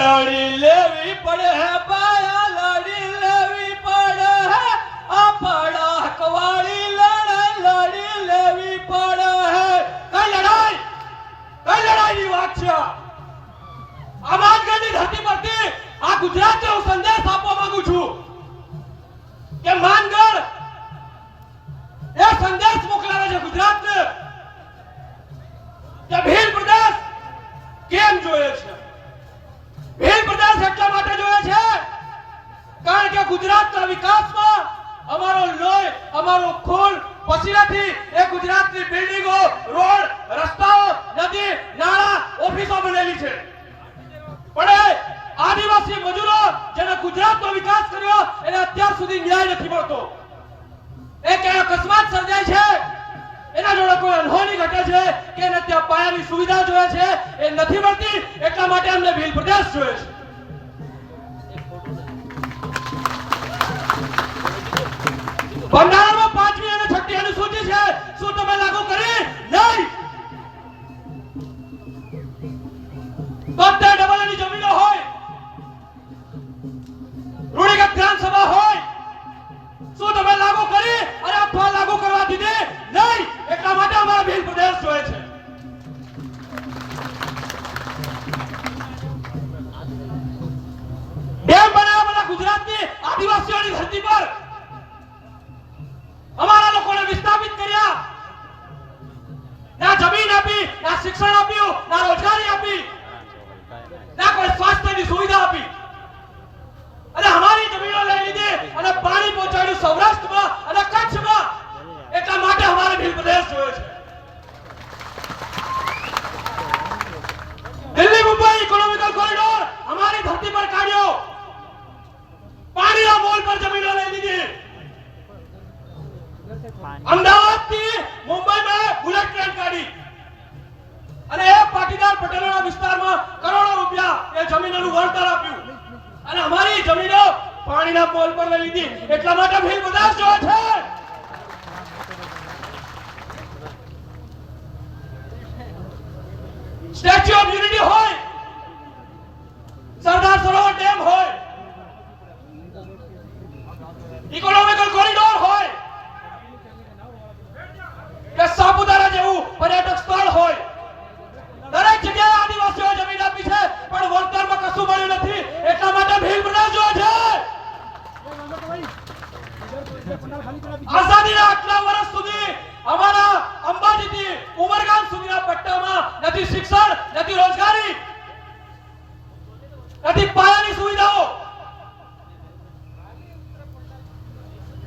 લડી લેવી પડે હે બાયા, લડી લેવી પડે હે આ પડા હકવાળી લડી લેવી પડે હે. કઈ લડાઈની વાત છે? આઝાદની ધરતી પરથી આ ગુજરાતને હું સંદેશ આપવા માંગુ છું કે માનગઢ એ સંદેશ મોકલાવે છે ગુજરાતને કે ભીલ પ્રદેશ કેમ જોઈએ છે. ભીલ પ્રદેશ એટલા માટે જોઈએ છે કારણ કે ગુજરાતના વિકાસમાં અમારો લોહી, અમારો ખૂન, પસીનાથી એ ગુજરાતની બિલ્ડિંગો, રોડ, રસ્તાઓ, નદી, નાળા, ઓફિસો બનેલી છે. પણ આદિવાસી મજૂરો જેને ગુજરાતનો વિકાસ કર્યો એને અત્યાર સુધી ન્યાય નથી મળતો. એ ક્યાં અકસ્માત સર્જાય છે, એના જોડે કોઈ અનહોની ઘટે છે કે એને ત્યાં પાયાની સુવિધા જોઈએ છે, એ નથી મળતી. એટલા માટે અમને ભીલ પ્રદેશ જોઈએ છે. બંધારણમાં 5મી અને 6ઠ્ઠી અનુસૂચિ છે, શું તમે લાગુ કરી? નહીં. બધે ડબલની જમીનો હોય, રૂઢિગત ગ્રામ સભા હોય, શું તમે લાગુ કરી અને અથવા લાગુ કરવા દીધી? નહીં. એટલા માટે અમારા ભીલ પ્રદેશ જોઈએ છે. ડેમ બનાવવાના ગુજરાતની આદિવાસીઓની ધરતી પર અમારા લોકોને વિસ્થાપિત કર્યા. ના જમીન આપી, ના શિક્ષણ આપ્યું, ના રોજગારી આપી, ના કોઈ સ્વાસ્થ્યની સુવિધા આપી અને અમારી જમીનો લઈ લીધી અને પાણી પહોંચાડ્યું સૌરાષ્ટ્રમાં અને કચ્છમાં. એટલા માટે અમારે ભીલ પ્રદેશ જોયો છે. દિલ્હી મુંબઈ ઇકોનોમિકલ કોરિડોર અમારી ધરતી પર કાઢ્યો, પાણીના મોલ પર જમીનો લઈ લીધી. અમદાવાદથી મુંબઈમાં બુલેટ ટ્રેન કાઢી અને એ પાટીદાર પટેલોના વિસ્તારમાં કરોડો રૂપિયા એ જમીનોનું વળતર આપ્યું અને અમારી જમીનો પાણીના મોલ પર લઈ લીધી. એટલા માટે ભીલ પ્રદેશ જો છે. સ્ટેચ્યુ ઓફ યુનિટી હોય, સરદાર સરોવર ડેમ હોય, ઇકોનોમિકલ કોરિડોર હોય કે સાપુતારા જેવું પર્યટક સ્થળ હોય, દરેક જગ્યાએ આદિવાસીઓ જમીન આપી છે પણ વળતરમાં કશું મળ્યું નથી. એટલા માટે ભીલ પ્રદેશ જો છે. આઝાદીના આટલા વર્ષ સુધી અમારા અંબાજીથી ઉમરગામ સુધીના પટ્ટામાં નથી શિક્ષણ, નથી રોજગારી, નથી પાયાની સુવિધાઓ.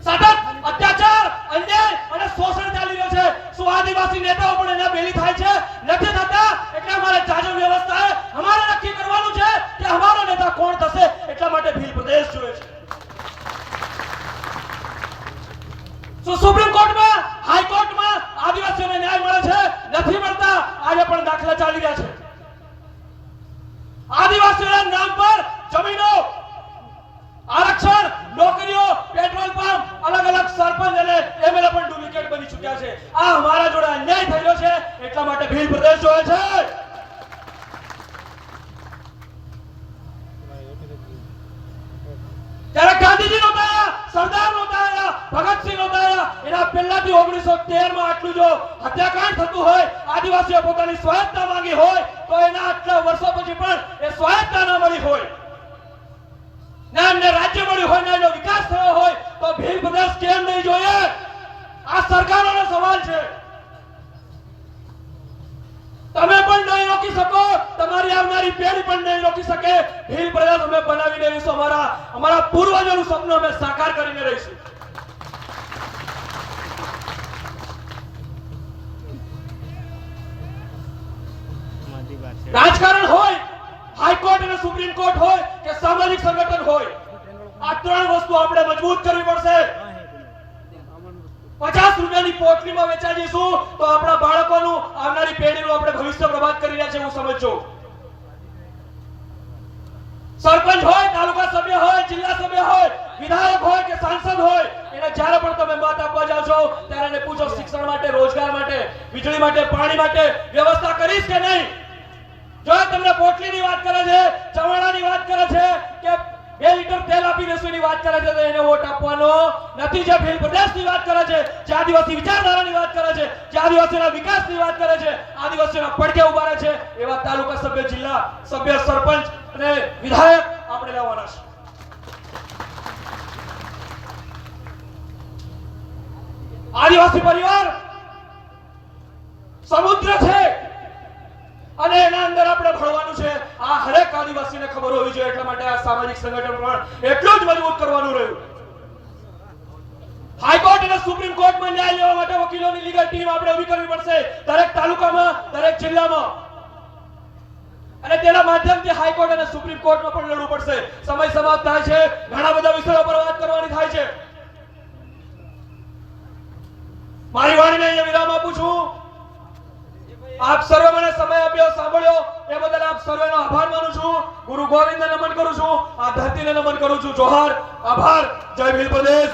સતત અત્યાચાર, અન્યાય અને શોષણ ચાલી રહ્યો છે. શું આદિવાસી નેતાઓ પણ એના બેલી થાય છે? નથી થતા. એટલે અમારે જાજો વ્યવસ્થાએ અમારે નક્કી કરવાનું છે કે અમારો નેતા કોણ થશે. એટલા માટે ભીલ પ્રદેશ જોઈએ છે. શું સુપ્રીમ કોર્ટમાં, હાઈકોર્ટમાં આદિવાસીઓને ન્યાય મળે છે? નથી મળતા. આજે પણ દાખલા ચાલી રહ્યા છે. આદિવાસીઓના નામ પર જમીનો, આરક્ષણ, નોકરીઓ, પેટ્રોલ પંપ, અલગ અલગ સરપંચ અને એમએલએ પણ ડુપ્લિકેટ બની ચૂક્યા છે. આ અમારા જોડે અન્યાય થઈ રહ્યો છે. એટલા માટે ભીલ પ્રદેશ જોયે છે. ત્યારે ગાંધીજી નહોતા આયા, સરદાર નહોતા આયા, ભગતસિંહ નહોતા આયા. એના પહેલાથી 1913 માં આટલું જો હત્યાકાંડ થતું હોય, આદિવાસીઓ પોતાની સ્વાયત્તતા માંગી હોય તો એના આટલા વર્ષો પછી પણ એ સ્વાયત્તતા ન મળી હોય, ના એમને રાજ્ય મળ્યું હોય, ના એનો વિકાસ થયો હોય તો ભીલ પ્રદેશ કેમ નહીં જોઈએ? આ સરકારોનો સવાલ છે. તમે પણ નહીં રોકી શકો, તમારી આવનારી પેઢી પણ નહીં રોકી શકે. ભીલ પ્રદેશ અમે બનાવીને રહીશું. અમારા પૂર્વજોનું સપનું અમે સાકાર કરીને રહીશું. રાજકારણ હોય, હાઈકોર્ટ અને સુપ્રીમ કોર્ટ હોય કે સામાજિક સંગઠન હોય, આ ત્રણ વસ્તુ આપણે મજબૂત કરવી પડશે. 50 રૂપિયાની પોટલીમાં વેચાઈ જઈશું તો આપણા બાળકોનું, આવનારી પેઢીનું આપણે ભવિષ્ય બરબાદ કરી રહ્યા છે એવું સમજો. સરપંચ હોય, તાલુકા સભ્ય હોય, જિલ્લા સભ્ય હોય, વિધાયક હોય કે સાંસદ હોય, એને જ્યારે પણ તમે મત આપવા જાવ છો ત્યારે એને પૂછો શિક્ષણ માટે, રોજગાર માટે, વીજળી માટે, પાણી માટે વ્યવસ્થા કરીશ કે નહીં. જો તમને પોટલીની વાત કરે છે, ચવાણાની વાત પ્રદેશની વાત કરે છે તો એને વોટ આપવાનો નથી. જે ભીલ પ્રદેશની વાત કરે છે, જે આદિવાસી વિચારધારાની વાત કરે છે, જે આદિવાસીના વિકાસની વાત કરે છે, આદિવાસીઓના પડખે ઉભા રહે છે, એવા તાલુકા સભ્ય, જિલ્લા સભ્ય, સરપંચ અને વિધાયક આપણે લેવાના છે. આદિવાસી પરિવાર સમુદ્ર છે અને એના અંદર આપણે ભળવાનું છે. આ હરેક આદિવાસીને ખબર હોવી જોઈએ. એટલા માટે આ સામાજિક સંગઠન પણ એટલું જ મજબૂત કરવાનું રહ્યું. હાઈકોર્ટ અને સુપ્રીમ કોર્ટમાં ન્યાય લેવા માટે વકીલોની લીગલ ટીમ આપણે ઉભી કરવી પડશે દરેક તાલુકામાં, દરેક જિલ્લામાં, અને તેના માધ્યમથી હાઈકોર્ટ અને સુપ્રીમ કોર્ટમાં પણ લડવું પડશે. સમય સમાપ્ત થાય છે, ઘણા બધા વિષયો પર વાત કરવાની થાય છે. મારી વાણીને અહીંયા વિરામ આપું છું. આપ સર્વે મને સમય આપ્યો, સાંભળ્યો એ બદલ આપ સર્વેનો આભાર માનું છું. ગુરુ ગોવિંદને નમન કરું છું, આ ધરતીને નમન કરું છું. જોહાર, આભાર. જય ભીલ પ્રદેશ.